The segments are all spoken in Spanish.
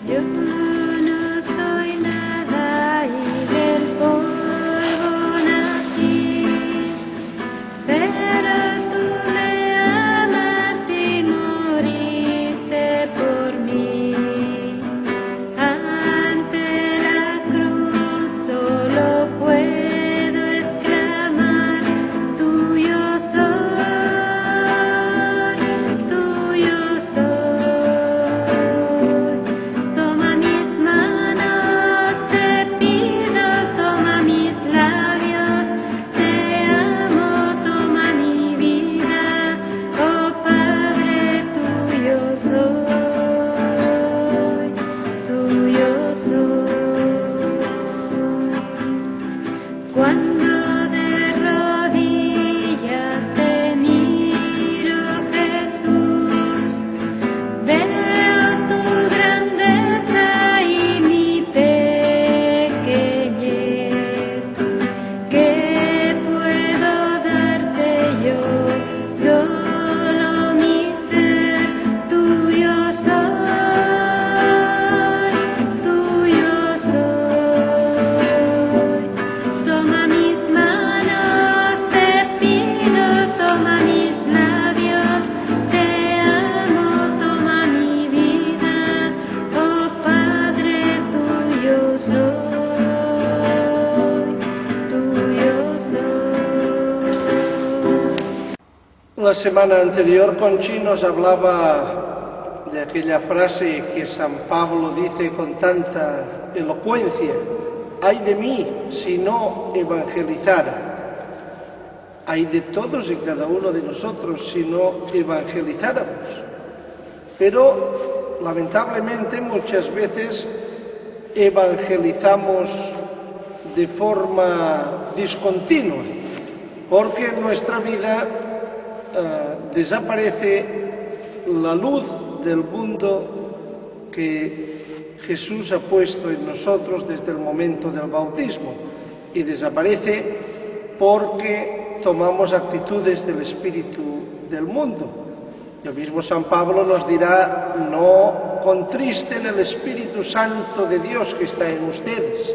Yo no soy nada y del polvo nací, pero tú me amas y moriste por mí. Ante la cruz solo puedo exclamar: tuyo soy, tuyo soy. Toma mis manos, te pido, toma mis labios, te amo, toma mi vida, oh Padre, tuyo soy, tuyo soy. Cuando de rodillas te miro, Jesús, veo tu grandeza y mi pequeñez. ¿Qué puedo darte yo? Solo mi ser. Tuyo soy, tuyo soy. Toma mis manos, te pido, toma mis labios, te amo, toma mi vida, oh Padre, tuyo soy, tuyo soy. La semana anterior Conchi nos hablaba de aquella frase que San Pablo dice con tanta elocuencia: ay de mí si no evangelizara. Hay de todos y cada uno de nosotros si no evangelizáramos. Pero lamentablemente muchas veces evangelizamos de forma discontinua, porque en nuestra vida desaparece la luz del mundo que Jesús ha puesto en nosotros desde el momento del bautismo, y desaparece porque tomamos actitudes del espíritu del mundo. El mismo San Pablo nos dirá: no contristen el Espíritu Santo de Dios que está en ustedes.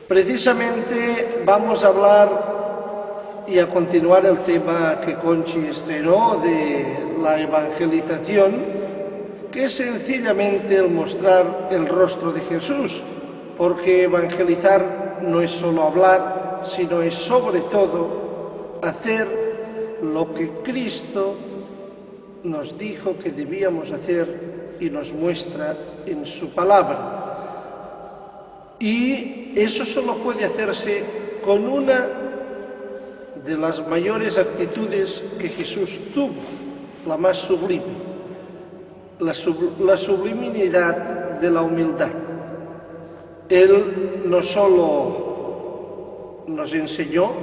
Precisamente vamos a hablar y a continuar el tema que Conchi estrenó de la evangelización, que es sencillamente el mostrar el rostro de Jesús, porque evangelizar no es solo hablar, sino es sobre todo hacer lo que Cristo nos dijo que debíamos hacer y nos muestra en su palabra. Y eso solo puede hacerse con una de las mayores actitudes que Jesús tuvo, la más sublime, la sublimidad de la humildad. Él no solo nos enseñó,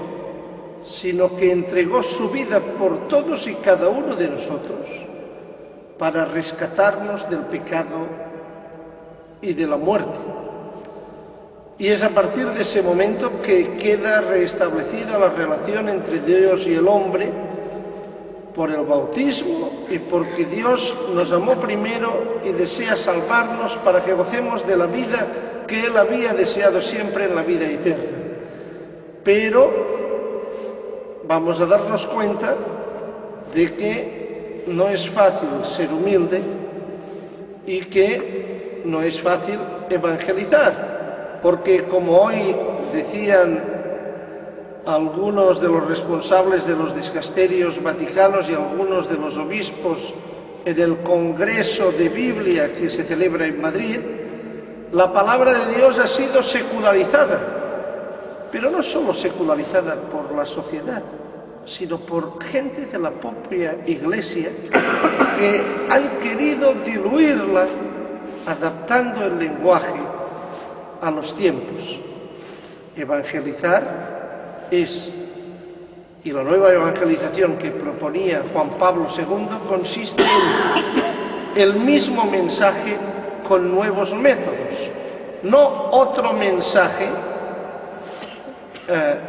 sino que entregó su vida por todos y cada uno de nosotros para rescatarnos del pecado y de la muerte. Y es a partir de ese momento que queda restablecida la relación entre Dios y el hombre por el bautismo, y porque Dios nos amó primero y desea salvarnos para que gocemos de la vida que Él había deseado siempre, en la vida eterna. Pero vamos a darnos cuenta de que no es fácil ser humilde y que no es fácil evangelizar. Porque, como hoy decían algunos de los responsables de los dicasterios vaticanos y algunos de los obispos en el Congreso de Biblia que se celebra en Madrid, la palabra de Dios ha sido secularizada, pero no solo secularizada por la sociedad, sino por gente de la propia Iglesia que han querido diluirla adaptando el lenguaje a los tiempos. Evangelizar y la nueva evangelización que proponía Juan Pablo II consiste en el mismo mensaje con nuevos métodos, no otro mensaje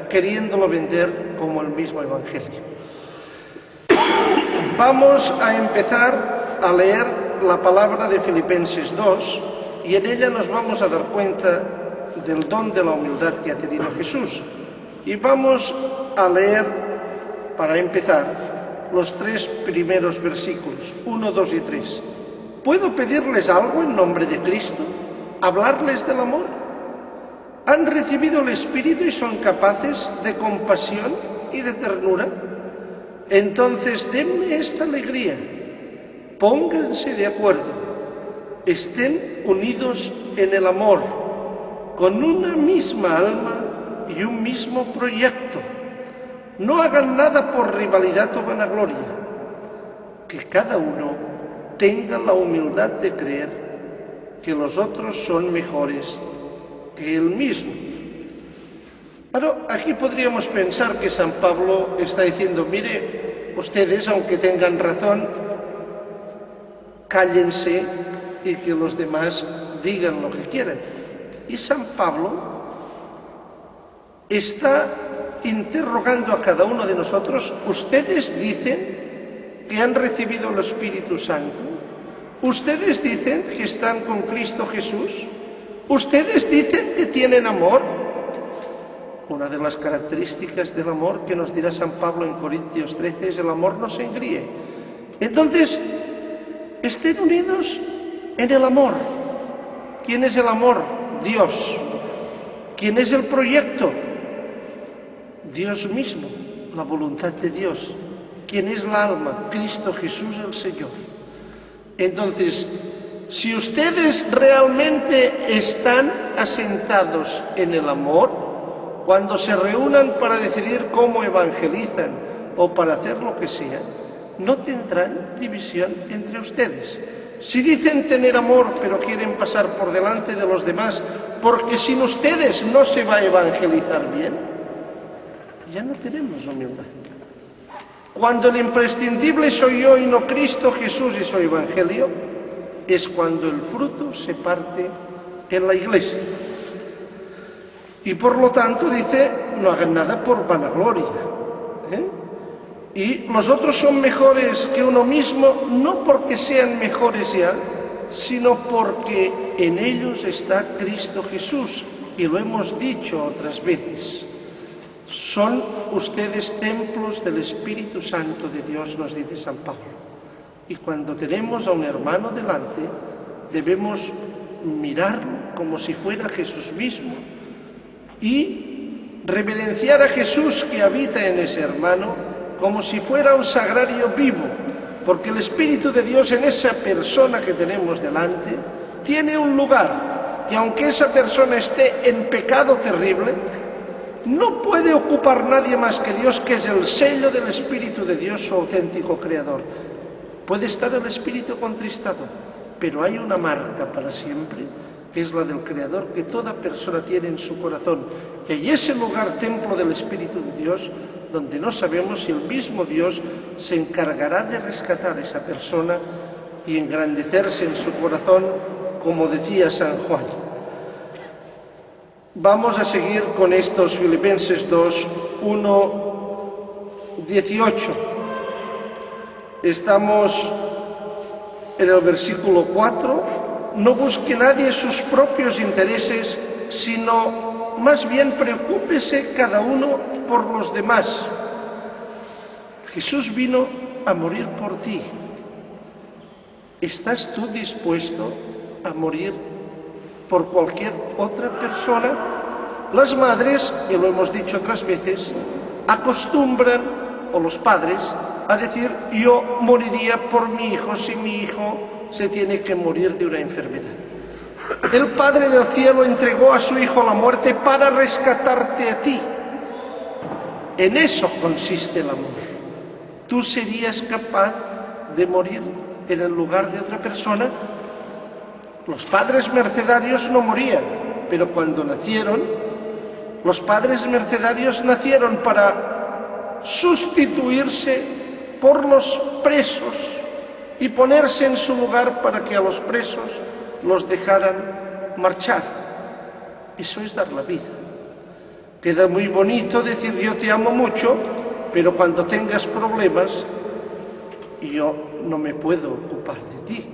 queriéndolo vender como el mismo evangelio. Vamos a empezar a leer la palabra de Filipenses 2 y en ella nos vamos a dar cuenta del don de la humildad que ha tenido Jesús. Y vamos a leer, para empezar, los 3 primeros versículos, 1, 2 y 3. ¿Puedo pedirles algo en nombre de Cristo? ¿Hablarles del amor? ¿Han recibido el Espíritu y son capaces de compasión y de ternura? Entonces denme esta alegría, pónganse de acuerdo, estén unidos en el amor, con una misma alma y un mismo proyecto. No hagan nada por rivalidad o vanagloria, que cada uno tenga la humildad de creer que los otros son mejores que él mismo. Pero aquí podríamos pensar que San Pablo está diciendo, mire, ustedes, aunque tengan razón, cállense y que los demás digan lo que quieran. Y San Pablo está interrogando a cada uno de nosotros, ¿ustedes dicen que han recibido el Espíritu Santo? ¿Ustedes dicen que están con Cristo Jesús? ¿Ustedes dicen que tienen amor? Una de las características del amor que nos dirá San Pablo en Corintios 13 es el amor no se engríe. Entonces, estén unidos en el amor. ¿Quién es el amor? Dios. ¿Quién es el proyecto? Dios mismo, la voluntad de Dios. ¿Quién es la alma? Cristo Jesús el Señor. Entonces, si ustedes realmente están asentados en el amor, cuando se reúnan para decidir cómo evangelizan o para hacer lo que sea, no tendrán división entre ustedes. Si dicen tener amor pero quieren pasar por delante de los demás, porque sin ustedes no se va a evangelizar bien, ya no tenemos humildad. Cuando el imprescindible soy yo y no Cristo Jesús y su Evangelio, es cuando el fruto se parte en la iglesia. Y por lo tanto dice, no hagan nada por vanagloria. Y los otros son mejores que uno mismo, no porque sean mejores ya, sino porque en ellos está Cristo Jesús. Y lo hemos dicho otras veces. Son ustedes templos del Espíritu Santo de Dios, nos dice San Pablo. Y cuando tenemos a un hermano delante, debemos mirarlo como si fuera Jesús mismo y reverenciar a Jesús que habita en ese hermano como si fuera un sagrario vivo, porque el Espíritu de Dios en esa persona que tenemos delante tiene un lugar, y aunque esa persona esté en pecado terrible, no puede ocupar nadie más que Dios, que es el sello del Espíritu de Dios, su auténtico Creador. Puede estar el Espíritu contristado, pero hay una marca para siempre, que es la del Creador, que toda persona tiene en su corazón. Y hay ese lugar, templo del Espíritu de Dios, donde no sabemos si el mismo Dios se encargará de rescatar a esa persona y engrandecerse en su corazón, como decía San Juan. Vamos a seguir con estos Filipenses 2, 1, 18. Estamos en el versículo 4. No busque nadie sus propios intereses, sino más bien preocúpese cada uno por los demás. Jesús vino a morir por ti. ¿Estás tú dispuesto a morir por cualquier otra persona? Las madres, y lo hemos dicho otras veces, acostumbran, o los padres, a decir, yo moriría por mi hijo si mi hijo se tiene que morir de una enfermedad. El Padre del Cielo entregó a su Hijo a la muerte para rescatarte a ti. En eso consiste el amor. ¿Tú serías capaz de morir en el lugar de otra persona? Los padres mercedarios no morían, pero cuando nacieron, los padres mercedarios nacieron para sustituirse por los presos y ponerse en su lugar para que a los presos los dejaran marchar. Eso es dar la vida. Queda muy bonito decir yo te amo mucho, pero cuando tengas problemas yo no me puedo ocupar de ti.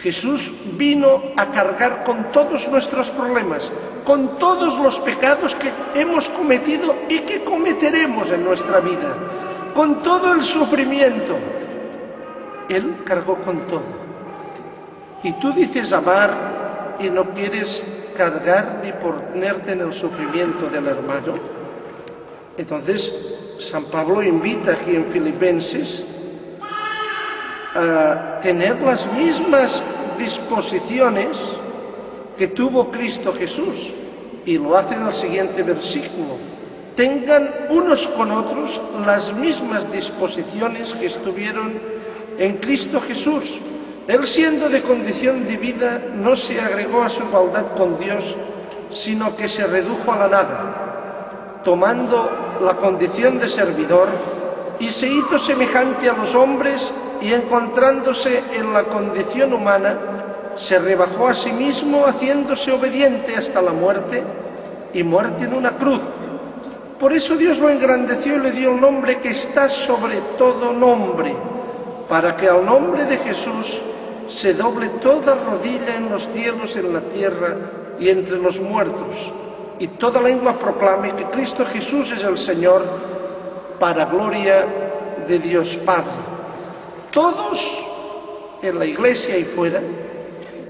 Jesús vino a cargar con todos nuestros problemas, con todos los pecados que hemos cometido y que cometeremos en nuestra vida, con todo el sufrimiento. Él cargó con todo. Y tú dices amar y no quieres cargar ni ponerte en el sufrimiento del hermano. Entonces, San Pablo invita aquí en Filipenses a tener las mismas disposiciones que tuvo Cristo Jesús, y lo hace en el siguiente versículo: tengan unos con otros las mismas disposiciones que estuvieron en Cristo Jesús. Él, siendo de condición divina, no se agregó a su igualdad con Dios, sino que se redujo a la nada, tomando la condición de servidor, y se hizo semejante a los hombres, y encontrándose en la condición humana, se rebajó a sí mismo, haciéndose obediente hasta la muerte, y muerte en una cruz. Por eso Dios lo engrandeció y le dio el nombre que está sobre todo nombre, para que al nombre de Jesús se doble toda rodilla en los cielos, en la tierra y entre los muertos, y toda lengua proclame que Cristo Jesús es el Señor, para gloria de Dios Padre. Todos en la iglesia y fuera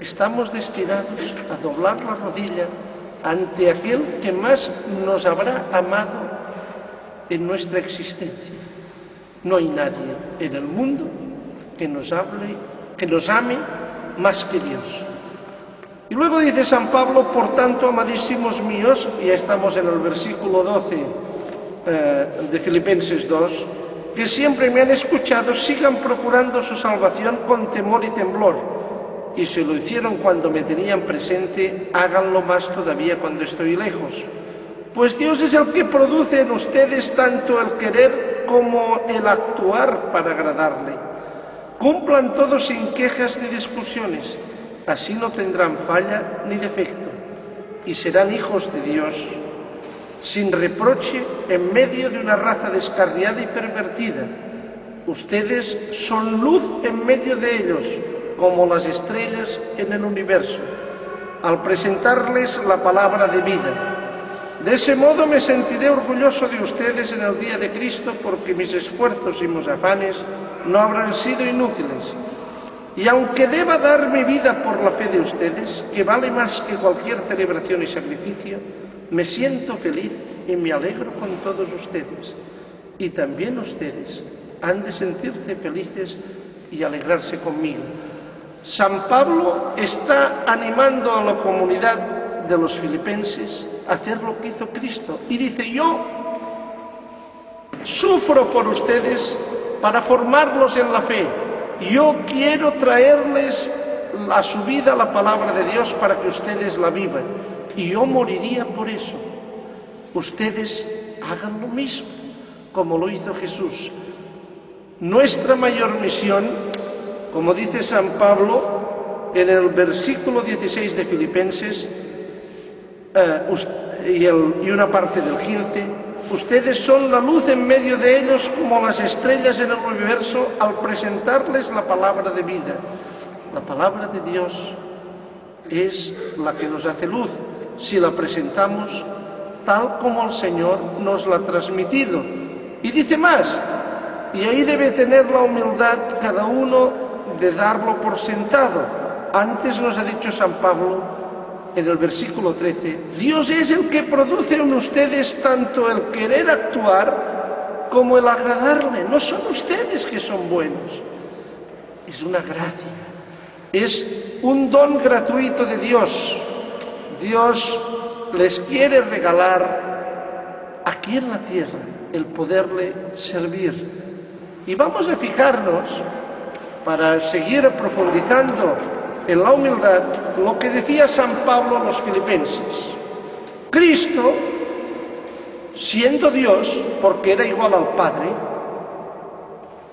estamos destinados a doblar la rodilla ante aquel que más nos habrá amado en nuestra existencia. No hay nadie en el mundo que nos ame más que Dios. Y luego dice San Pablo: por tanto, amadísimos míos, y ya estamos en el versículo 12 de Filipenses 2, que siempre me han escuchado, sigan procurando su salvación con temor y temblor, y si lo hicieron cuando me tenían presente, háganlo más todavía cuando estoy lejos. Pues Dios es el que produce en ustedes tanto el querer como el actuar para agradarle. Cumplan todos sin quejas ni discusiones, así no tendrán falla ni defecto, y serán hijos de Dios, sin reproche en medio de una raza descarriada y pervertida. Ustedes son luz en medio de ellos, como las estrellas en el universo, al presentarles la palabra de vida. De ese modo me sentiré orgulloso de ustedes en el día de Cristo, porque mis esfuerzos y mis afanes no habrán sido inútiles. Y aunque deba dar mi vida por la fe de ustedes, que vale más que cualquier celebración y sacrificio, me siento feliz y me alegro con todos ustedes. Y también ustedes han de sentirse felices y alegrarse conmigo. San Pablo está animando a la comunidad de los filipenses a hacer lo que hizo Cristo. Y dice: yo sufro por ustedes para formarlos en la fe. Yo quiero traerles a su vida la palabra de Dios para que ustedes la vivan. Y yo moriría por eso. Ustedes hagan lo mismo, como lo hizo Jesús. Nuestra mayor misión, como dice San Pablo en el versículo 16 de Filipenses, y una parte del 15, ustedes son la luz en medio de ellos, como las estrellas en el universo, al presentarles la palabra de vida. La palabra de Dios es la que nos hace luz, si la presentamos tal como el Señor nos la ha transmitido. Y dice más, y ahí debe tener la humildad cada uno de darlo por sentado. Antes nos ha dicho San Pablo en el versículo 13, Dios es el que produce en ustedes tanto el querer actuar como el agradarle. No son ustedes que son buenos, es una gracia, es un don gratuito de Dios. Dios les quiere regalar aquí en la tierra el poderle servir. Y vamos a fijarnos, para seguir profundizando en la humildad, lo que decía San Pablo a los filipenses. Cristo, siendo Dios, porque era igual al Padre,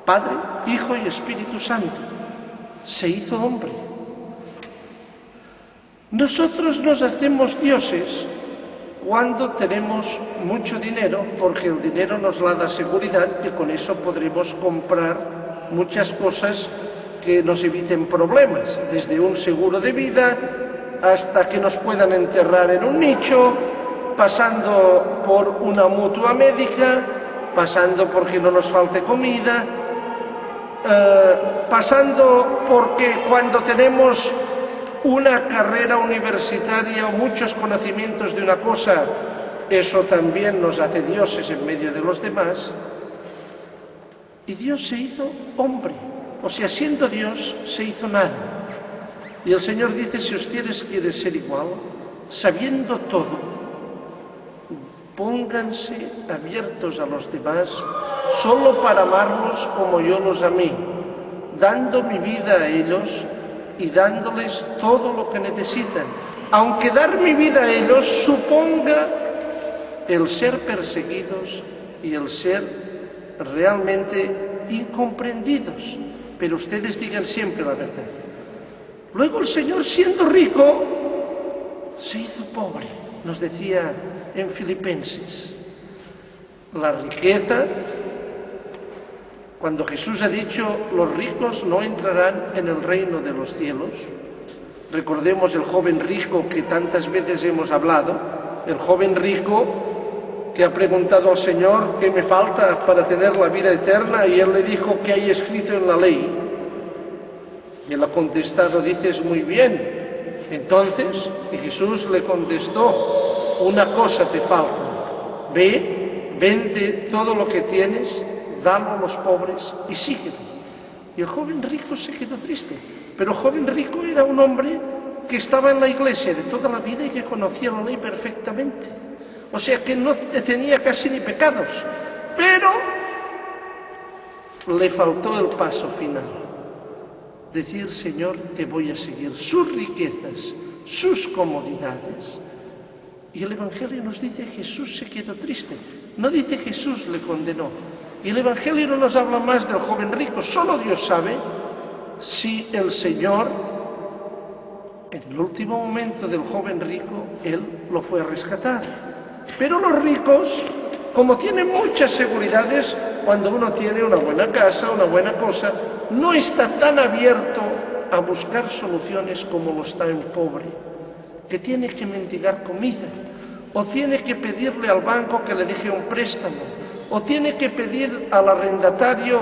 Padre, Hijo y Espíritu Santo, se hizo hombre. Nosotros nos hacemos dioses cuando tenemos mucho dinero, porque el dinero nos da seguridad que con eso podremos comprar muchas cosas que nos eviten problemas, desde un seguro de vida hasta que nos puedan enterrar en un nicho, pasando por una mutua médica, pasando porque no nos falte comida, pasando porque cuando tenemos una carrera universitaria o muchos conocimientos de una cosa, eso también nos hace dioses en medio de los demás. Y Dios se hizo hombre, o sea, siendo Dios, se hizo nada. Y el Señor dice, si ustedes quieren ser igual, sabiendo todo, pónganse abiertos a los demás, solo para amarlos como yo los amé, dando mi vida a ellos y dándoles todo lo que necesitan, aunque dar mi vida a ellos suponga el ser perseguidos y el ser realmente incomprendidos, pero ustedes digan siempre la verdad. Luego el Señor, siendo rico, se hizo pobre, nos decía en Filipenses. La riqueza, cuando Jesús ha dicho, los ricos no entrarán en el reino de los cielos. Recordemos el joven rico que tantas veces hemos hablado, el joven rico que ha preguntado al Señor qué me falta para tener la vida eterna, y Él le dijo qué hay escrito en la ley. Y Él ha contestado, dices muy bien. Entonces, y Jesús le contestó, una cosa te falta, ve, vende todo lo que tienes, dalo a los pobres y sígueme. Y el joven rico se quedó triste, pero el joven rico era un hombre que estaba en la iglesia de toda la vida y que conocía la ley perfectamente, o sea que no tenía casi ni pecados, pero le faltó el paso final, decir, Señor, te voy a seguir, sus riquezas, sus comodidades. Y el Evangelio nos dice que Jesús se quedó triste, no dice Jesús le condenó. Y el Evangelio no nos habla más del joven rico, solo Dios sabe si el Señor, en el último momento del joven rico, Él lo fue a rescatar. Pero los ricos, como tienen muchas seguridades, cuando uno tiene una buena casa, una buena cosa, no está tan abierto a buscar soluciones como lo está un pobre, que tiene que mendigar comida, o tiene que pedirle al banco que le deje un préstamo, o tiene que pedir al arrendatario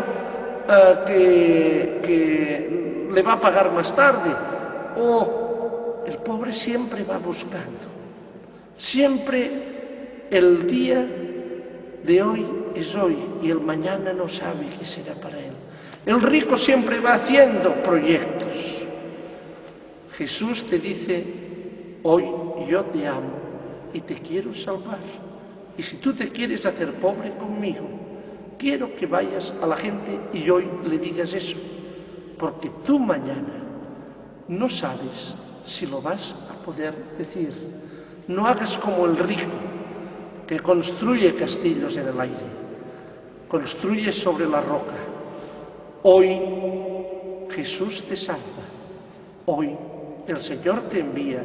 que le va a pagar más tarde, o el pobre siempre va buscando. Siempre el día de hoy es hoy y el mañana no sabe qué será para él. El rico siempre va haciendo proyectos. Jesús te dice, hoy yo te amo y te quiero salvar. Y si tú te quieres hacer pobre conmigo, quiero que vayas a la gente y hoy le digas eso, porque tú mañana no sabes si lo vas a poder decir. No hagas como el rico, que construye castillos en el aire, construye sobre la roca. Hoy Jesús te salva, hoy el Señor te envía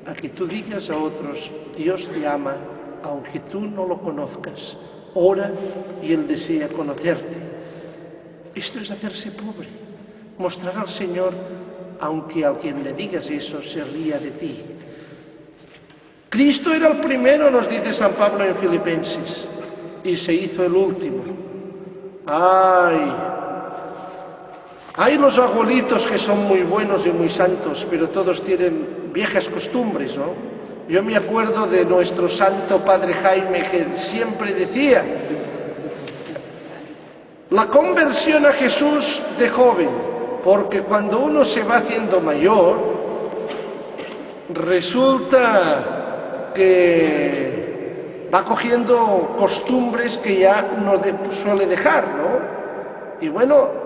a que tú digas a otros, Dios te ama, aunque tú no lo conozcas, ora y Él desea conocerte. Esto es hacerse pobre, mostrar al Señor, aunque a quien le digas eso se ría de ti. Cristo era el primero, nos dice San Pablo en Filipenses, y se hizo el último. Hay los abuelitos que son muy buenos y muy santos, pero todos tienen viejas costumbres, ¿no? Yo me acuerdo de nuestro santo Padre Jaime, que siempre decía, la conversión a Jesús de joven, porque cuando uno se va haciendo mayor, resulta que va cogiendo costumbres que ya no suele dejar, ¿no? Y bueno,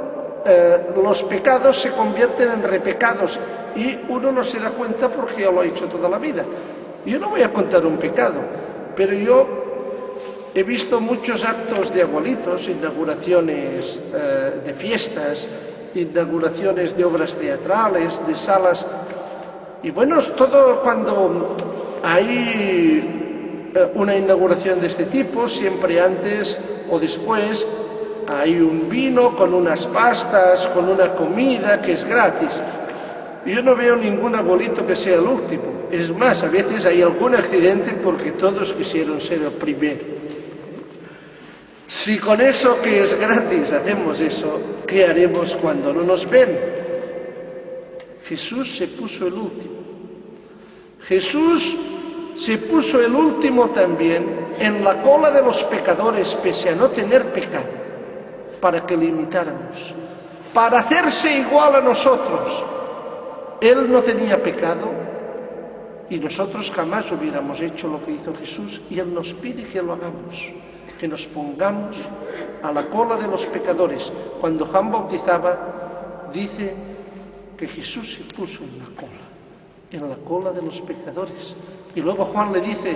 los pecados se convierten en repecados y uno no se da cuenta porque ya lo ha hecho toda la vida. Yo no voy a contar un pecado, pero yo he visto muchos actos de abuelitos, inauguraciones de fiestas, inauguraciones de obras teatrales, de salas, y bueno, todo cuando hay una inauguración de este tipo, siempre antes o después hay un vino con unas pastas, con una comida que es gratis. Yo no veo ningún abuelito que sea el último. Es más, a veces hay algún accidente porque todos quisieron ser el primero. Si con eso que es gratis hacemos eso, ¿qué haremos cuando no nos ven? Jesús se puso el último. Jesús se puso el último también en la cola de los pecadores, pese a no tener pecado, para que le imitáramos, para hacerse igual a nosotros. Él no tenía pecado y nosotros jamás hubiéramos hecho lo que hizo Jesús, y Él nos pide que lo hagamos, que nos pongamos a la cola de los pecadores. Cuando Juan bautizaba, dice que Jesús se puso en la cola de los pecadores. Y luego Juan le dice: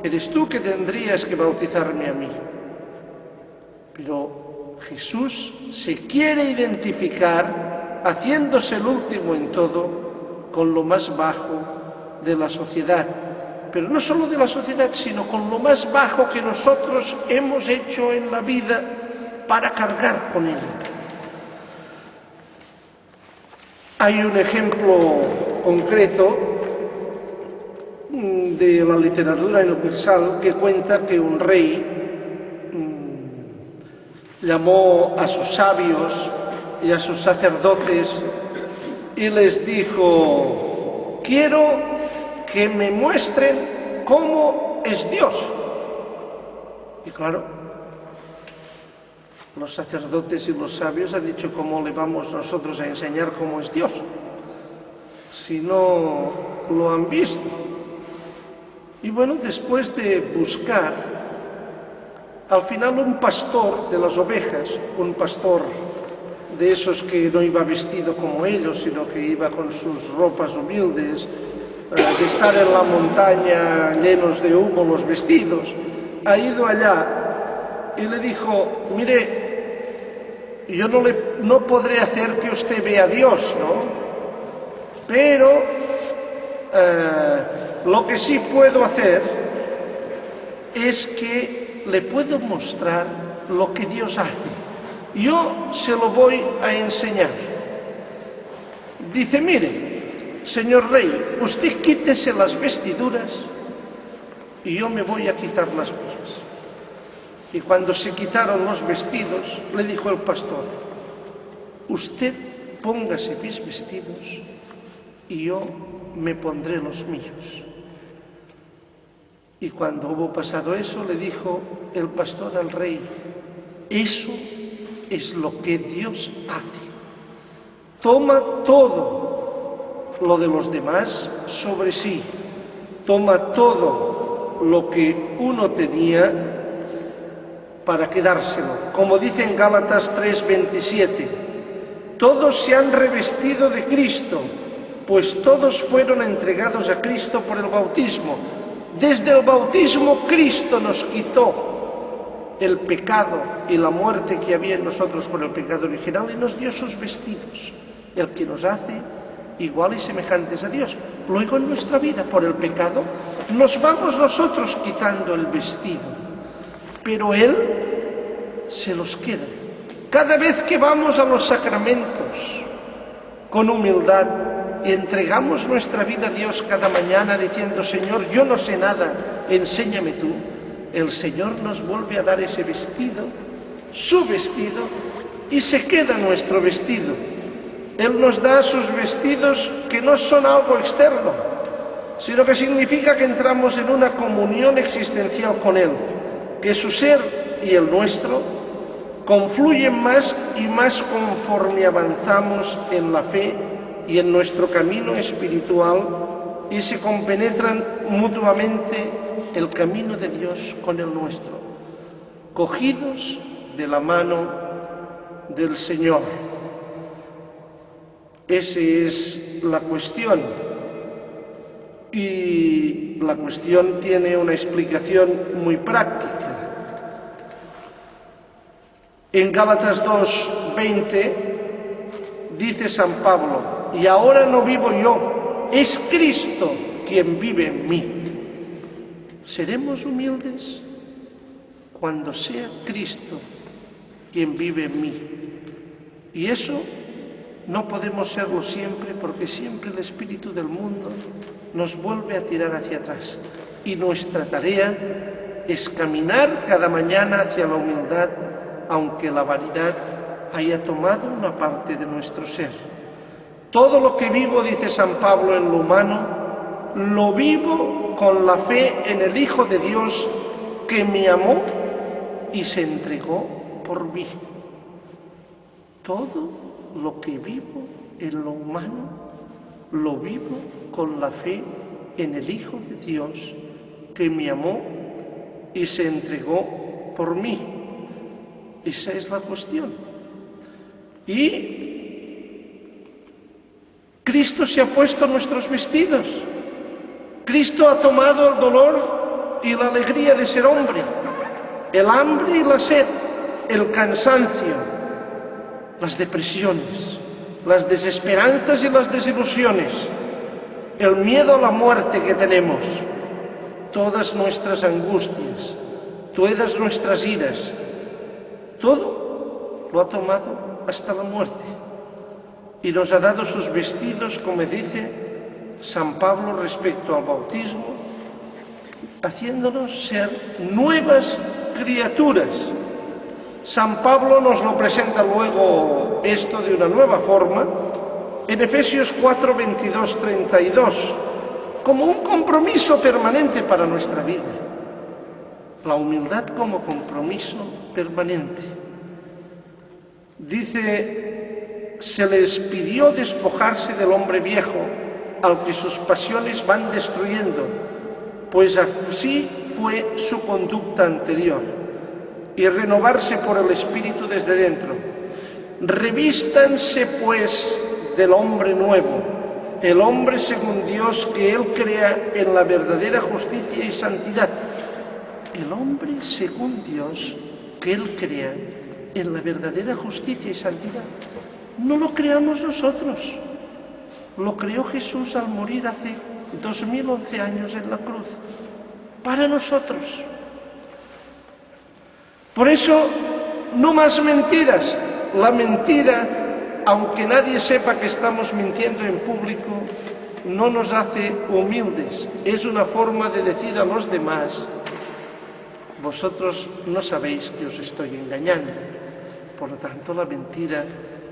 eres tú que tendrías que bautizarme a mí. Pero Jesús se quiere identificar, haciéndose el último en todo, con lo más bajo de la sociedad. Pero no solo de la sociedad, sino con lo más bajo que nosotros hemos hecho en la vida para cargar con él. Hay un ejemplo concreto de la literatura universal que cuenta que un rey llamó a sus sabios y a sus sacerdotes y les dijo: quiero que me muestren cómo es Dios. Y claro, los sacerdotes y los sabios han dicho: ¿cómo le vamos nosotros a enseñar cómo es Dios si no lo han visto? Y bueno, después de buscar, al final un pastor de las ovejas, un pastor de esos que no iba vestido como ellos, sino que iba con sus ropas humildes, de estar en la montaña llenos de humo los vestidos, ha ido allá y le dijo: mire, yo no podré hacer que usted vea a Dios, ¿no? Pero lo que sí puedo hacer es que le puedo mostrar lo que Dios hace. Yo se lo voy a enseñar. Dice: mire, señor rey, usted quítese las vestiduras y yo me voy a quitar las mías. Y cuando se quitaron los vestidos, le dijo el pastor: usted póngase mis vestidos y yo me pondré los míos. Y cuando hubo pasado eso, le dijo el pastor al rey: eso es lo que Dios hace. Toma todo lo de los demás sobre sí. Toma todo lo que uno tenía para quedárselo. Como dice en Gálatas 3:27, todos se han revestido de Cristo, pues todos fueron entregados a Cristo por el bautismo. Desde el bautismo Cristo nos quitó el pecado y la muerte que había en nosotros por el pecado original y nos dio sus vestidos, el que nos hace iguales y semejantes a Dios. Luego en nuestra vida por el pecado nos vamos nosotros quitando el vestido, pero Él se los queda. Cada vez que vamos a los sacramentos con humildad y entregamos nuestra vida a Dios cada mañana diciendo: Señor, yo no sé nada, enséñame tú, el Señor nos vuelve a dar ese vestido, su vestido, y se queda nuestro vestido. Él nos da sus vestidos que no son algo externo, sino que significa que entramos en una comunión existencial con Él, que su ser y el nuestro confluyen más y más conforme avanzamos en la fe y en nuestro camino espiritual, y se compenetran mutuamente el camino de Dios con el nuestro, cogidos de la mano del Señor. Esa es la cuestión, y la cuestión tiene una explicación muy práctica. En Gálatas 2:20 dice San Pablo: y ahora no vivo yo, es Cristo quien vive en mí. ¿Seremos humildes? Cuando sea Cristo quien vive en mí. Y eso no podemos serlo siempre, porque siempre el espíritu del mundo nos vuelve a tirar hacia atrás. Y nuestra tarea es caminar cada mañana hacia la humildad, aunque la vanidad haya tomado una parte de nuestro ser. Todo lo que vivo, dice San Pablo, en lo humano, lo vivo con la fe en el Hijo de Dios que me amó y se entregó por mí. Todo lo que vivo en lo humano, lo vivo con la fe en el Hijo de Dios que me amó y se entregó por mí. Esa es la cuestión. Y Cristo se ha puesto nuestros vestidos. Cristo ha tomado el dolor y la alegría de ser hombre, el hambre y la sed, el cansancio, las depresiones, las desesperanzas y las desilusiones, el miedo a la muerte que tenemos, todas nuestras angustias, todas nuestras iras, todo lo ha tomado hasta la muerte y nos ha dado sus vestidos, como dice San Pablo respecto al bautismo, haciéndonos ser nuevas criaturas. San Pablo nos lo presenta luego esto de una nueva forma en Efesios 4, 22, 32, como un compromiso permanente para nuestra vida. La humildad como compromiso permanente. Dice, se les pidió despojarse del hombre viejo, al que sus pasiones van destruyendo, pues así fue su conducta anterior, y renovarse por el Espíritu desde dentro. Revístanse pues del hombre nuevo, el hombre según Dios que Él crea en la verdadera justicia y santidad. El hombre según Dios que Él crea en la verdadera justicia y santidad. No lo creamos nosotros. Lo creó Jesús al morir hace 2011 años en la cruz, para nosotros. Por eso, no más mentiras. La mentira, aunque nadie sepa que estamos mintiendo en público, no nos hace humildes. Es una forma de decir a los demás, vosotros no sabéis que os estoy engañando. Por lo tanto, la mentira,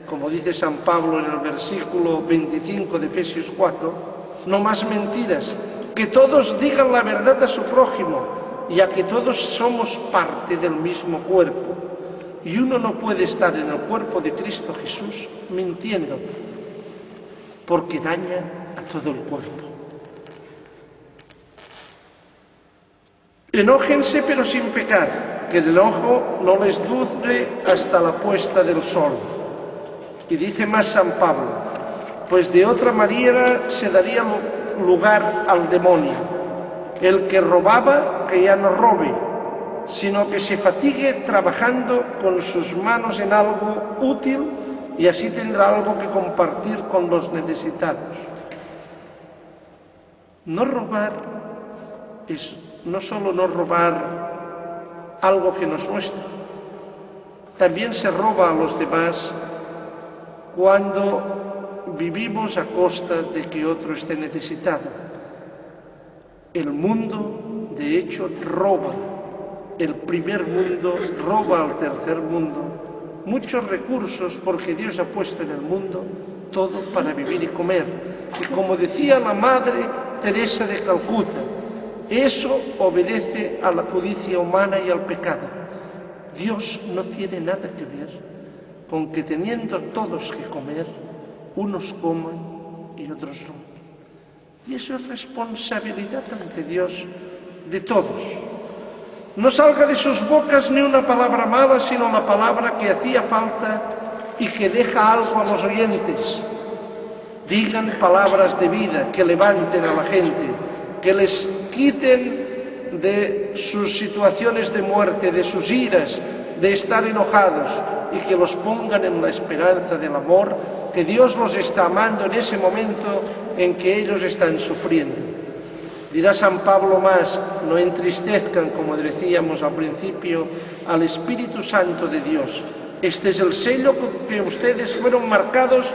como dice San Pablo en el versículo 25 de Efesios 4, no más mentiras, que todos digan la verdad a su prójimo, ya que todos somos parte del mismo cuerpo, y uno no puede estar en el cuerpo de Cristo Jesús mintiendo, porque daña a todo el cuerpo. Enójense pero sin pecar, que el enojo no les dure hasta la puesta del sol. Y dice más San Pablo, pues de otra manera se daría lugar al demonio. El que robaba, que ya no robe, sino que se fatigue trabajando con sus manos en algo útil y así tendrá algo que compartir con los necesitados. No robar es no solo no robar algo que no es nuestro, también se roba a los demás cuando vivimos a costa de que otro esté necesitado. El mundo, de hecho, roba. El primer mundo roba al tercer mundo muchos recursos, porque Dios ha puesto en el mundo todo para vivir y comer. Y como decía la Madre Teresa de Calcuta, eso obedece a la codicia humana y al pecado. Dios no tiene nada que ver con que teniendo todos que comer, unos coman y otros no. Y eso es responsabilidad ante Dios de todos. No salga de sus bocas ni una palabra mala, sino la palabra que hacía falta y que deja algo a los oyentes. Digan palabras de vida que levanten a la gente, que les quiten de sus situaciones de muerte, de sus iras, de estar enojados, y que los pongan en la esperanza del amor, que Dios los está amando en ese momento en que ellos están sufriendo. Dirá San Pablo más, no entristezcan, como decíamos al principio, al Espíritu Santo de Dios, Este es el sello con que ustedes fueron marcados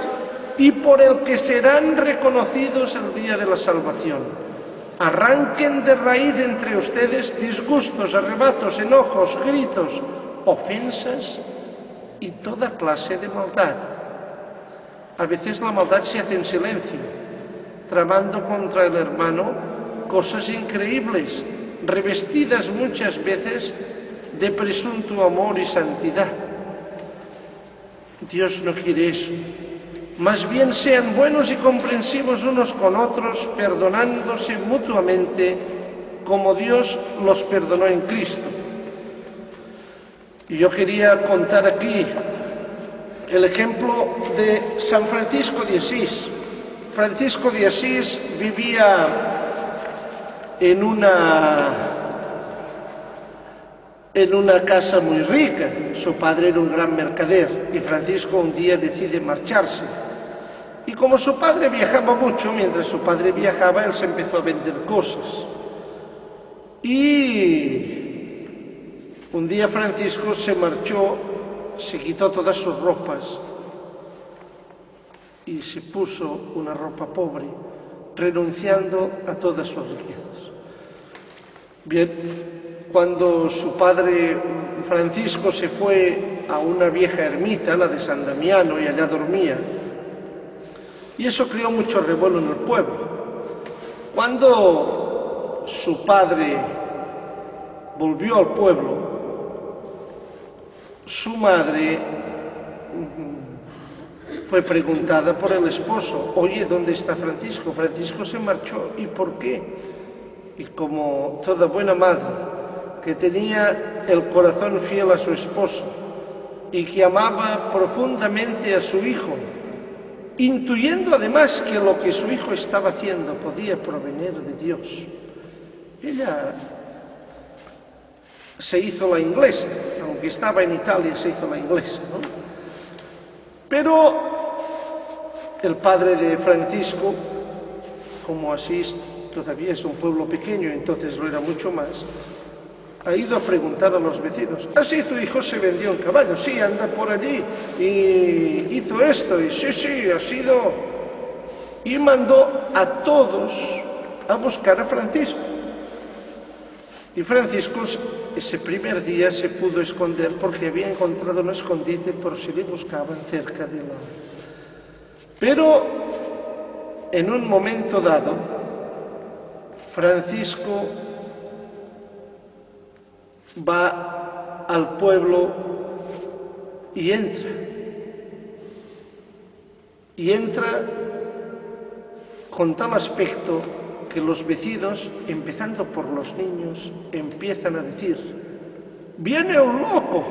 y por el que serán reconocidos el día de la salvación. Arranquen de raíz entre ustedes disgustos, arrebatos, enojos, gritos, ofensas y toda clase de maldad. A veces la maldad se hace en silencio, tramando contra el hermano cosas increíbles, revestidas muchas veces de presunto amor y santidad. Dios no quiere eso. Más bien sean buenos y comprensivos unos con otros, perdonándose mutuamente como Dios los perdonó en Cristo. Y yo quería contar aquí el ejemplo de San Francisco de Asís. Francisco de Asís vivía en una casa muy rica. Su padre era un gran mercader y Francisco un día decide marcharse. Y como su padre viajaba mucho, mientras su padre viajaba, él se empezó a vender cosas. Y un día Francisco se marchó, se quitó todas sus ropas y se puso una ropa pobre, renunciando a todas sus riquezas. Bien, cuando su padre Francisco se fue a una vieja ermita, la de San Damiano, y allá dormía, y eso creó mucho revuelo en el pueblo. Cuando su padre volvió al pueblo, su madre fue preguntada por el esposo: oye, ¿dónde está Francisco? Francisco se marchó, ¿y por qué? Y como toda buena madre, que tenía el corazón fiel a su esposo y que amaba profundamente a su hijo, intuyendo además que lo que su hijo estaba haciendo podía provenir de Dios, ella se hizo la inglesa, aunque estaba en Italia se hizo la inglesa, ¿no? Pero el padre de Francisco, como Asís todavía es un pueblo pequeño, entonces lo era mucho más, ha ido a preguntar a los vecinos: ¿así tu hijo se vendió un caballo? Sí, anda por allí y hizo esto, y sí, ha sido... Y mandó a todos a buscar a Francisco. Y Francisco ese primer día se pudo esconder porque había encontrado un escondite por si le buscaban cerca de la... Pero en un momento dado, Francisco va al pueblo y entra con tal aspecto que los vecinos, empezando por los niños, empiezan a decir: ¡viene un loco!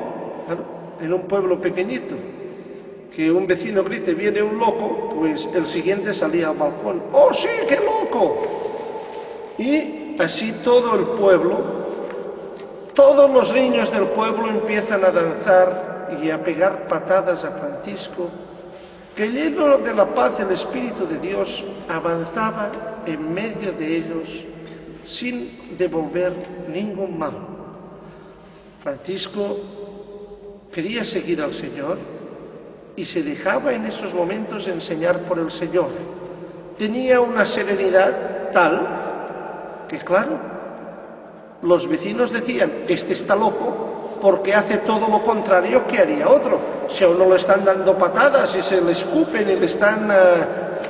Claro, en un pueblo pequeñito, que un vecino grite «viene un loco», pues el siguiente salía al balcón: ¡oh sí, qué loco! Y así todo el pueblo, todos los niños del pueblo empiezan a danzar y a pegar patadas a Francisco, que lleno de la paz del Espíritu de Dios avanzaba en medio de ellos sin devolver ningún mal. Francisco quería seguir al Señor y se dejaba en esos momentos enseñar por el Señor. Tenía una serenidad tal que, claro, los vecinos decían: este está loco porque hace todo lo contrario que haría otro. Si a uno le están dando patadas y se le escupen y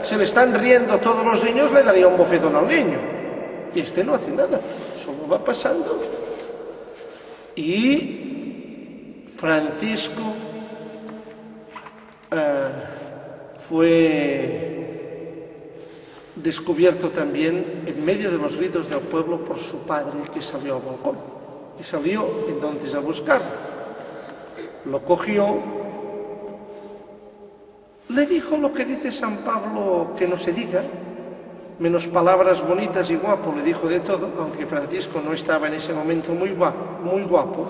se le están riendo todos los niños, le daría un bofetón al niño. Y este no hace nada, solo va pasando. Y Francisco fue descubierto también en medio de los gritos del pueblo por su padre, que salió al balcón y salió entonces a buscarlo. Lo cogió, le dijo lo que dice San Pablo que no se diga, menos palabras bonitas y guapo, le dijo de todo, aunque Francisco no estaba en ese momento muy guapo,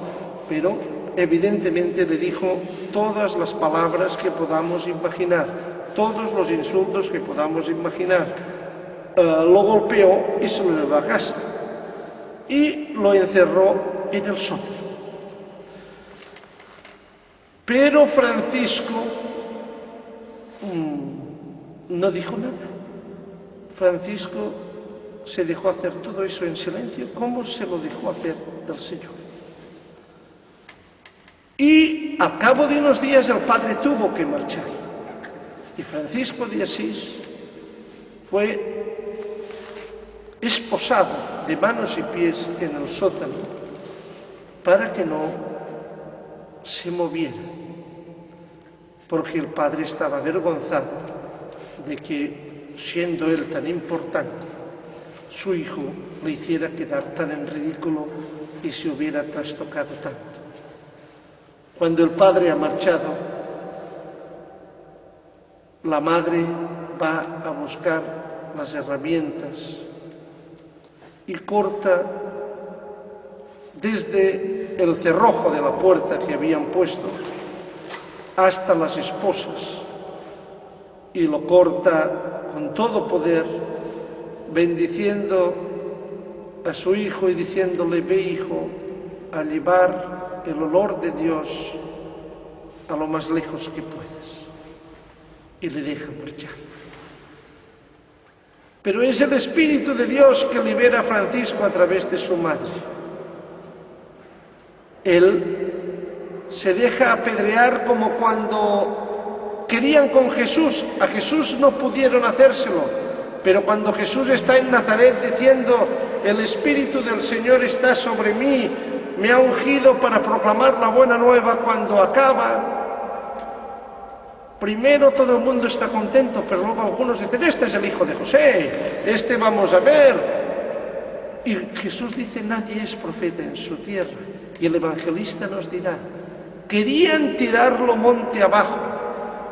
pero evidentemente le dijo todas las palabras que podamos imaginar, todos los insultos que podamos imaginar. Lo golpeó y se lo llevó a casa y lo encerró en el sótano. Pero Francisco no dijo nada. Francisco se dejó hacer todo eso en silencio, como se lo dejó hacer del Señor. Y al cabo de unos días el padre tuvo que marchar. Y Francisco de Asís fue esposado de manos y pies en el sótano para que no se moviera, porque el padre estaba avergonzado de que, siendo él tan importante, su hijo le hiciera quedar tan en ridículo y se hubiera trastocado tanto. Cuando el padre ha marchado, la madre va a buscar las herramientas y corta desde el cerrojo de la puerta que habían puesto hasta las esposas, y lo corta con todo poder, bendiciendo a su hijo y diciéndole: ve, hijo, a llevar el olor de Dios a lo más lejos que puedas. Y le deja marchar. Pero es el Espíritu de Dios que libera a Francisco a través de su madre. Él se deja apedrear como cuando querían con Jesús. A Jesús no pudieron hacérselo, pero cuando Jesús está en Nazaret diciendo: el Espíritu del Señor está sobre mí, me ha ungido para proclamar la buena nueva, cuando acaba, primero todo el mundo está contento, pero luego algunos dicen: este es el hijo de José, este vamos a ver. Y Jesús dice: nadie es profeta en su tierra. Y el evangelista nos dirá: querían tirarlo monte abajo,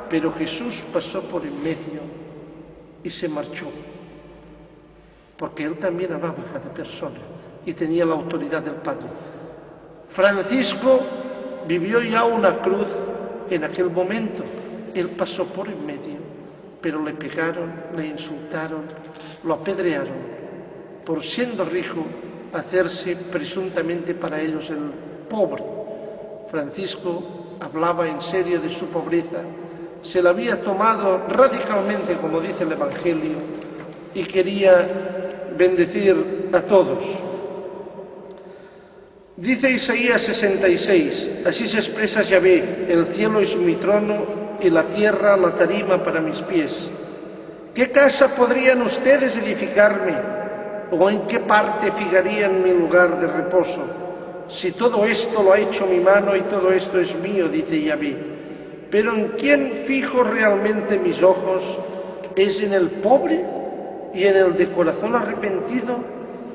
pero Jesús pasó por en medio y se marchó, porque él también amaba a cada persona y tenía la autoridad del Padre. Francisco vivió ya una cruz en aquel momento. Él pasó por en medio, pero le pegaron, le insultaron, lo apedrearon, por siendo rico, hacerse presuntamente para ellos el pobre. Francisco hablaba en serio de su pobreza, se la había tomado radicalmente, como dice el Evangelio, y quería bendecir a todos. Dice Isaías 66, así se expresa Yahvé: el cielo es mi trono y la tierra la tarima para mis pies. ¿Qué casa podrían ustedes edificarme? ¿O en qué parte fijarían mi lugar de reposo? Si todo esto lo ha hecho mi mano y todo esto es mío, dice Yahvé. Pero ¿en quién fijo realmente mis ojos? ¿Es en el pobre y en el de corazón arrepentido,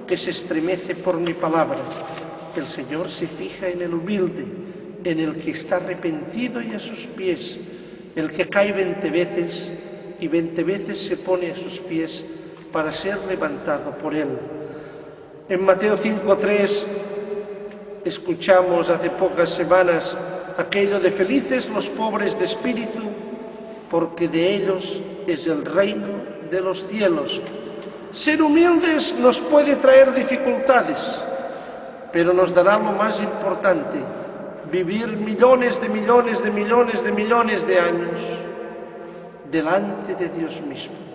que se estremece por mi palabra? El Señor se fija en el humilde, en el que está arrepentido y a sus pies, el que cae 20 veces y 20 veces se pone a sus pies para ser levantado por él. En Mateo 5:3 escuchamos hace pocas semanas aquello de: felices los pobres de espíritu, porque de ellos es el reino de los cielos. Ser humildes nos puede traer dificultades, pero nos dará lo más importante: vivir millones de millones de millones de millones de años delante de Dios mismo.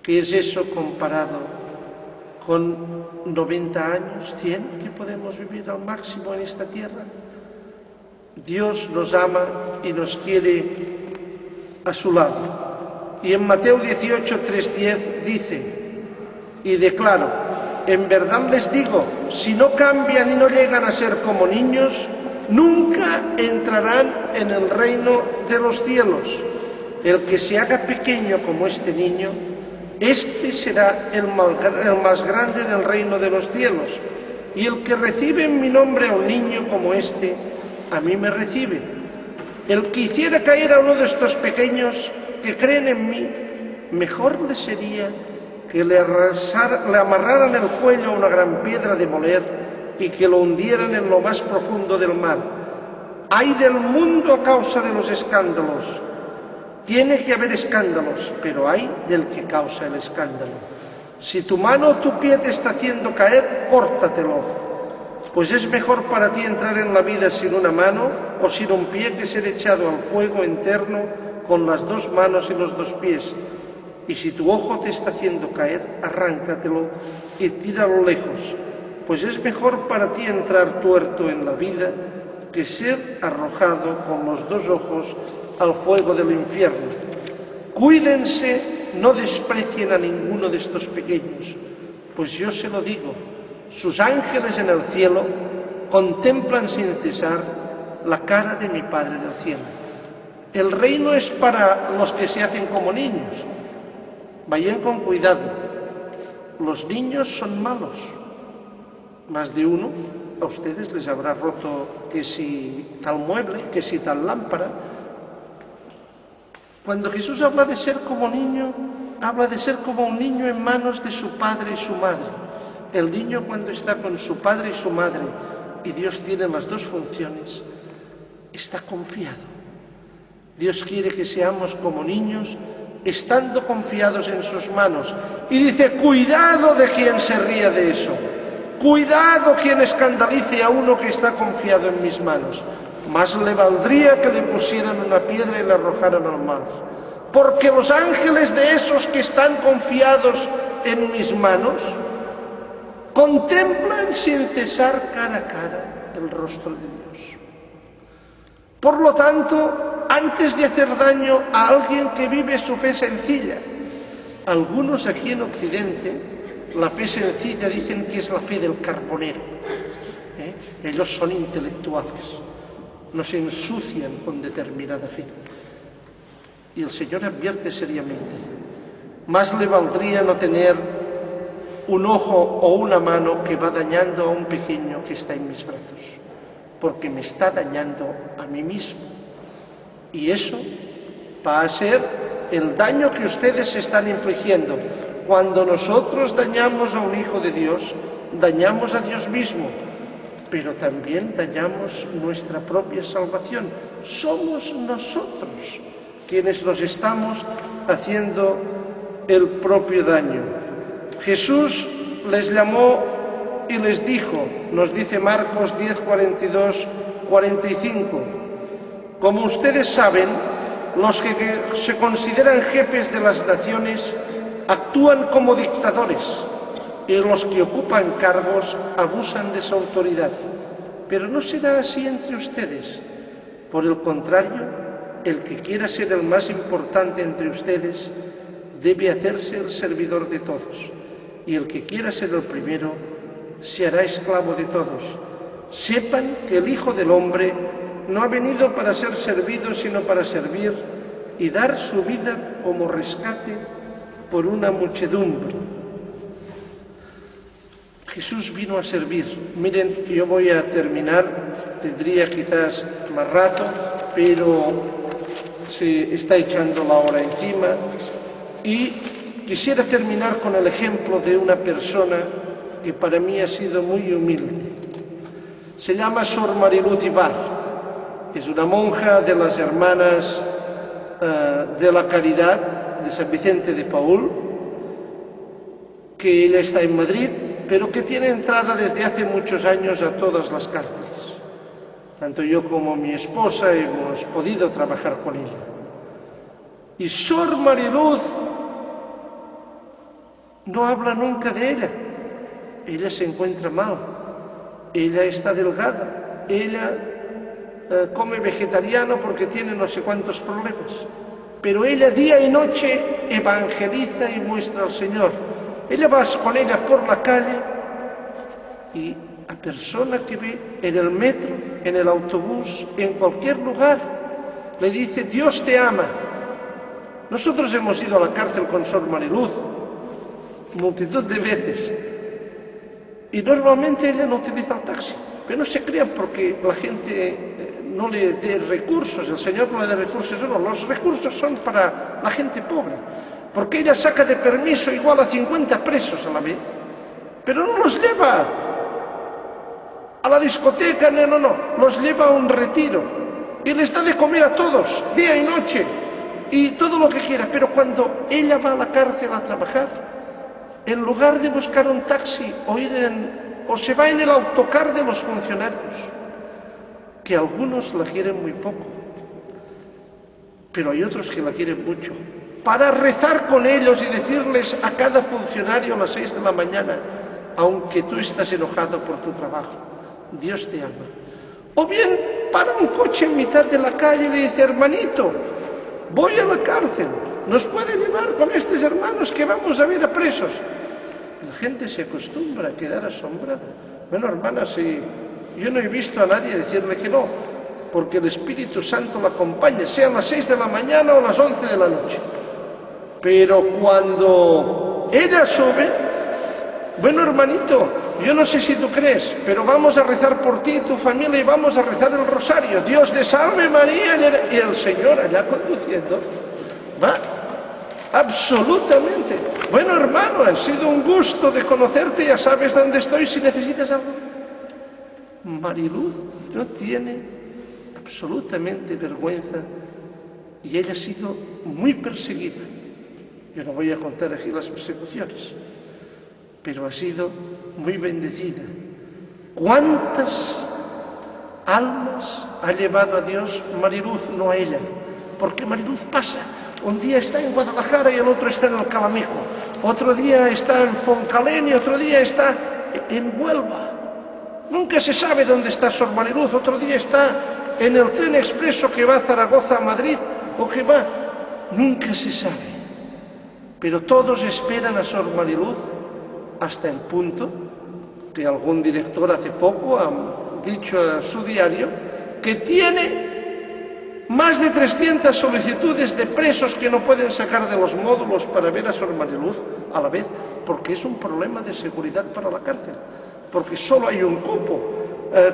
¿Qué es eso comparado con 90 años, 100 que podemos vivir al máximo en esta tierra? Dios nos ama y nos quiere a su lado. Y en Mateo 18:3-10 dice: y declaro, en verdad les digo, si no cambian y no llegan a ser como niños, nunca entrarán en el reino de los cielos. El que se haga pequeño como este niño, este será el más grande en el reino de los cielos. Y el que recibe en mi nombre a un niño como este, a mí me recibe. El que hiciera caer a uno de estos pequeños que creen en mí, mejor le sería que le amarraran el cuello a una gran piedra de moler y que lo hundieran en lo más profundo del mar. ¡Ay del mundo a causa de los escándalos! Tiene que haber escándalos, pero hay del que causa el escándalo. Si tu mano o tu pie te está haciendo caer, córtatelo, pues es mejor para ti entrar en la vida sin una mano o sin un pie que ser echado al fuego eterno con las 2 manos y los 2 pies. Y si tu ojo te está haciendo caer, arráncatelo y tíralo lejos, pues es mejor para ti entrar tuerto en la vida que ser arrojado con los 2 ojos al fuego del infierno. Cuídense, no desprecien a ninguno de estos pequeños, pues yo se lo digo, sus ángeles en el cielo contemplan sin cesar la cara de mi Padre del cielo. El reino es para los que se hacen como niños. Vayan con cuidado, los niños son malos. Más de uno a ustedes les habrá roto que si tal mueble, que si tal lámpara. Cuando Jesús habla de ser como niño, habla de ser como un niño en manos de su padre y su madre. El niño, cuando está con su padre y su madre, y Dios tiene las 2 funciones, está confiado. Dios quiere que seamos como niños, estando confiados en sus manos. Y dice, cuidado de quien se ría de eso. Cuidado quien escandalice a uno que está confiado en mis manos. Más le valdría que le pusieran una piedra y le arrojaran al mar. Porque los ángeles de esos que están confiados en mis manos contemplan sin cesar cara a cara el rostro de Dios. Por lo tanto, antes de hacer daño a alguien que vive su fe sencilla, algunos aquí en Occidente, la fe sencilla dicen que es la fe del carbonero. Ellos son intelectuales, no se ensucian con determinada fe. Y el Señor advierte seriamente, más le valdría no tener un ojo o una mano que va dañando a un pequeño que está en mis brazos, porque me está dañando a mí mismo. Y eso va a ser el daño que ustedes se están infligiendo. Cuando nosotros dañamos a un hijo de Dios, dañamos a Dios mismo, pero también dañamos nuestra propia salvación. Somos nosotros quienes nos estamos haciendo el propio daño. Jesús les llamó y les dijo, nos dice Marcos 10, 42, 45, como ustedes saben, los que se consideran jefes de las naciones actúan como dictadores y los que ocupan cargos abusan de su autoridad. Pero no será así entre ustedes. Por el contrario, el que quiera ser el más importante entre ustedes debe hacerse el servidor de todos, y el que quiera ser el primero se hará esclavo de todos. Sepan que el Hijo del Hombre no ha venido para ser servido, sino para servir y dar su vida como rescate por una muchedumbre. Jesús vino a servir. Miren, yo voy a terminar, tendría quizás más rato, pero se está echando la hora encima, y quisiera terminar con el ejemplo de una persona que para mí ha sido muy humilde. Se llama Sor Mariluz Ibar, es una monja de las hermanas de la Caridad de San Vicente de Paúl, que ella está en Madrid, pero que tiene entrada desde hace muchos años a todas las cartas. Tanto yo como mi esposa hemos podido trabajar con ella. Y Sor Mariluz no habla nunca de ella. Ella se encuentra mal, ella está delgada, ella come vegetariano porque tiene no sé cuántos problemas. Pero ella día y noche evangeliza y muestra al Señor. Ella va con ella por la calle y a persona que ve en el metro, en el autobús, en cualquier lugar, le dice, Dios te ama. Nosotros hemos ido a la cárcel con Sor Mariluz multitud de veces y normalmente ella no utiliza el taxi, pero no se crean porque la gente no le dé recursos, el Señor no le dé recursos, no, los recursos son para la gente pobre, porque ella saca de permiso igual a 50 presos a la vez, pero no los lleva a la discoteca, no, los lleva a un retiro y les da de comer a todos, día y noche, y todo lo que quiera. Pero cuando ella va a la cárcel a trabajar, en lugar de buscar un taxi o se va en el autocar de los funcionarios, que algunos la quieren muy poco, pero hay otros que la quieren mucho, para rezar con ellos y decirles a cada funcionario a las 6 de la mañana, aunque tú estás enojado por tu trabajo, Dios te ama. O bien para un coche en mitad de la calle y le dice, hermanito, voy a la cárcel, ¿nos puede llevar con estos hermanos que vamos a ver a presos? La gente se acostumbra a quedar asombrada. Bueno, hermana, si yo no he visto a nadie decirle que no, porque el Espíritu Santo la acompaña, sea a las 6 de la mañana o a las 11 de la noche. Pero cuando ella sube, bueno, hermanito, yo no sé si tú crees, pero vamos a rezar por ti y tu familia y vamos a rezar el rosario. Dios te salve María, y el Señor allá conduciendo va absolutamente. Bueno, hermano, ha sido un gusto de conocerte, ya sabes dónde estoy si necesitas algo. Mariluz no tiene absolutamente vergüenza y ella ha sido muy perseguida. Yo no voy a contar aquí las persecuciones, pero ha sido muy bendecida. ¿Cuántas almas ha llevado a Dios Mariluz, no a ella? Porque Mariluz pasa. Un día está en Guadalajara y el otro está en el Calamico. Otro día está en Foncalén y otro día está en Huelva. Nunca se sabe dónde está Sor Mariluz. Otro día está en el tren expreso que va a Zaragoza a Madrid o que va. Nunca se sabe. Pero todos esperan a Sor Mariluz hasta el punto que algún director hace poco ha dicho a su diario que tiene más de 300 solicitudes de presos que no pueden sacar de los módulos para ver a Sor Mariluz a la vez, porque es un problema de seguridad para la cárcel, porque solo hay un cupo.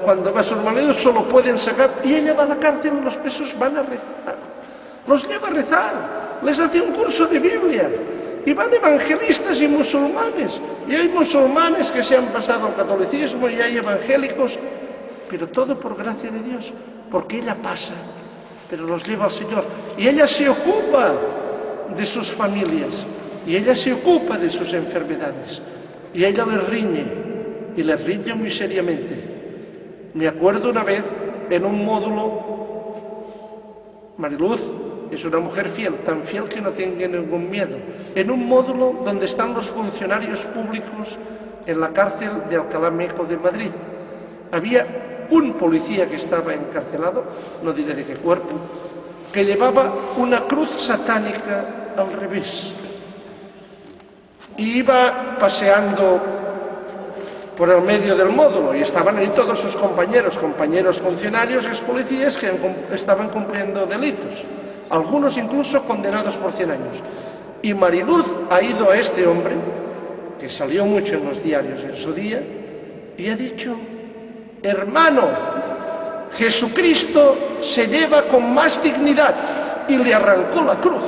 Cuando va Sor Mariluz solo pueden sacar, y ella va a la cárcel y los presos van a rezar. Los lleva a rezar, les hace un curso de Biblia, y van evangelistas y musulmanes, y hay musulmanes que se han pasado al catolicismo y hay evangélicos, pero todo por gracia de Dios, porque ella pasa, pero los lleva al Señor, y ella se ocupa de sus familias, y ella se ocupa de sus enfermedades, y ella les riñe, y les riñe muy seriamente. Me acuerdo una vez, en un módulo, Mariluz es una mujer fiel, tan fiel que no tenga ningún miedo, en un módulo donde están los funcionarios públicos en la cárcel de Alcalá Meco de Madrid. Había un policía que estaba encarcelado, no diré de qué cuerpo, que llevaba una cruz satánica al revés. Y iba paseando por el medio del módulo, y estaban ahí todos sus compañeros funcionarios, ex policías que estaban cumpliendo delitos, algunos incluso condenados por 100 años. Y Mariluz ha ido a este hombre, que salió mucho en los diarios en su día, y ha dicho: hermano, Jesucristo se lleva con más dignidad, y le arrancó la cruz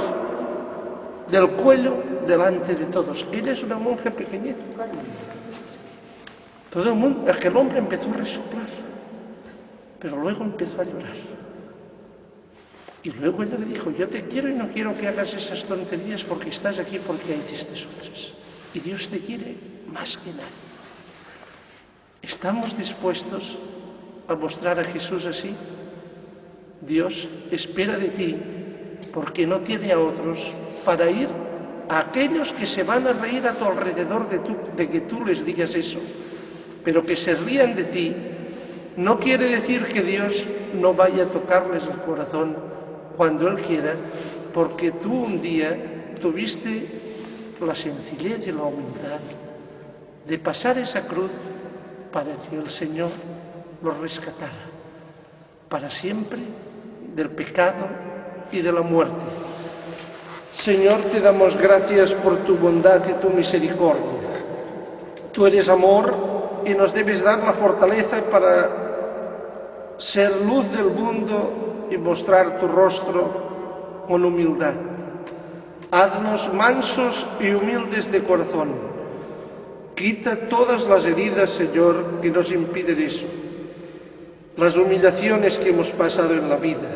del cuello delante de todos. Ella es una monja pequeñita. Todo el mundo, aquel hombre empezó a resoplar, pero luego empezó a llorar. Y luego ella le dijo: yo te quiero y no quiero que hagas esas tonterías porque estás aquí porque hiciste otras. Y Dios te quiere más que nadie. ¿Estamos dispuestos a mostrar a Jesús así? Dios espera de ti, porque no tiene a otros, para ir a aquellos que se van a reír a tu alrededor de que tú les digas eso, pero que se rían de ti. No quiere decir que Dios no vaya a tocarles el corazón cuando Él quiera, porque tú un día tuviste la sencillez y la humildad de pasar esa cruz para que el Señor los rescatara para siempre del pecado y de la muerte. Señor, te damos gracias por tu bondad y tu misericordia. Tú eres amor y nos debes dar la fortaleza para ser luz del mundo y mostrar tu rostro con humildad. Haznos mansos y humildes de corazón. Quita todas las heridas, Señor, que nos impiden eso. Las humillaciones que hemos pasado en la vida,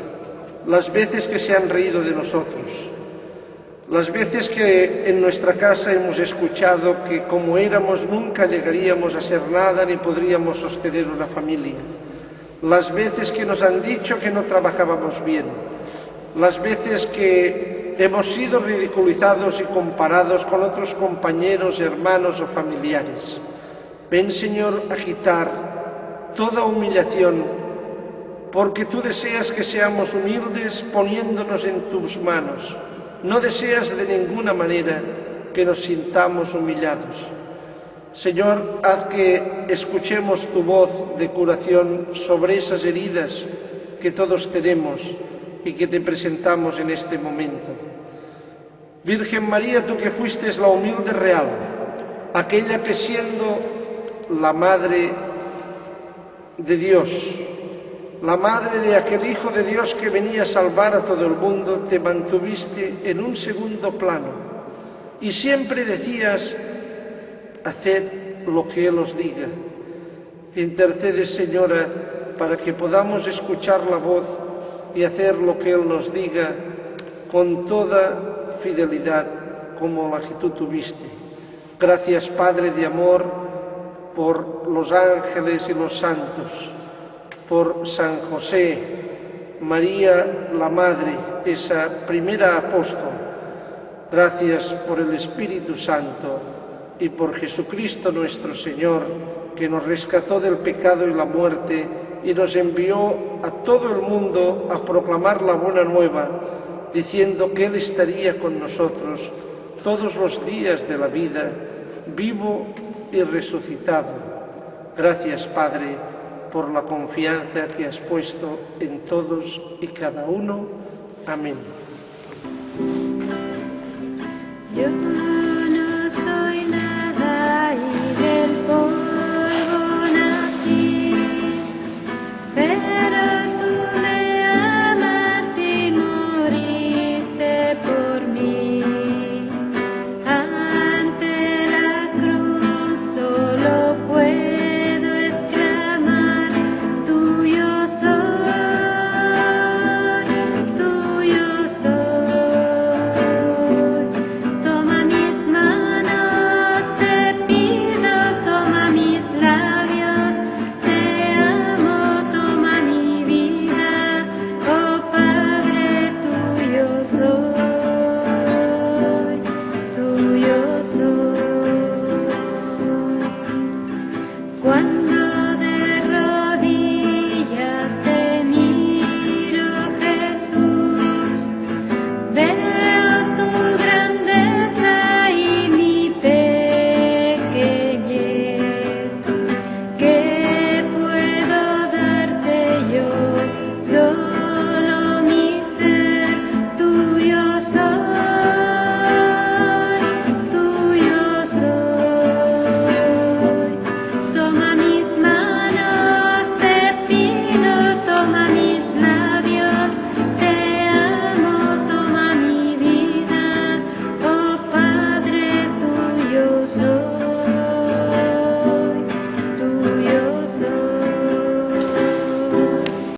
las veces que se han reído de nosotros, las veces que en nuestra casa hemos escuchado que como éramos nunca llegaríamos a ser nada ni podríamos sostener una familia. las veces que nos han dicho que no trabajábamos bien, las veces que hemos sido ridiculizados y comparados con otros compañeros, hermanos o familiares. Ven, Señor, a quitar toda humillación, porque tú deseas que seamos humildes poniéndonos en tus manos. No deseas de ninguna manera que nos sintamos humillados. Señor, haz que escuchemos tu voz de curación sobre esas heridas que todos tenemos y que te presentamos en este momento. Virgen María, tú que fuiste la humilde real, aquella que siendo la Madre de Dios, la madre de aquel Hijo de Dios que venía a salvar a todo el mundo, te mantuviste en un segundo plano y siempre decías: haced lo que Él os diga. Intercede, Señora, para que podamos escuchar la voz y hacer lo que Él nos diga con toda fidelidad, como la que tú tuviste. Gracias, Padre de amor, por los ángeles y los santos, por San José, María la Madre, esa primera apóstol. Gracias por el Espíritu Santo y por Jesucristo nuestro Señor, que nos rescató del pecado y la muerte y nos envió a todo el mundo a proclamar la buena nueva, diciendo que Él estaría con nosotros todos los días de la vida, vivo y resucitado. Gracias, Padre, por la confianza que has puesto en todos y cada uno. Amén. Yo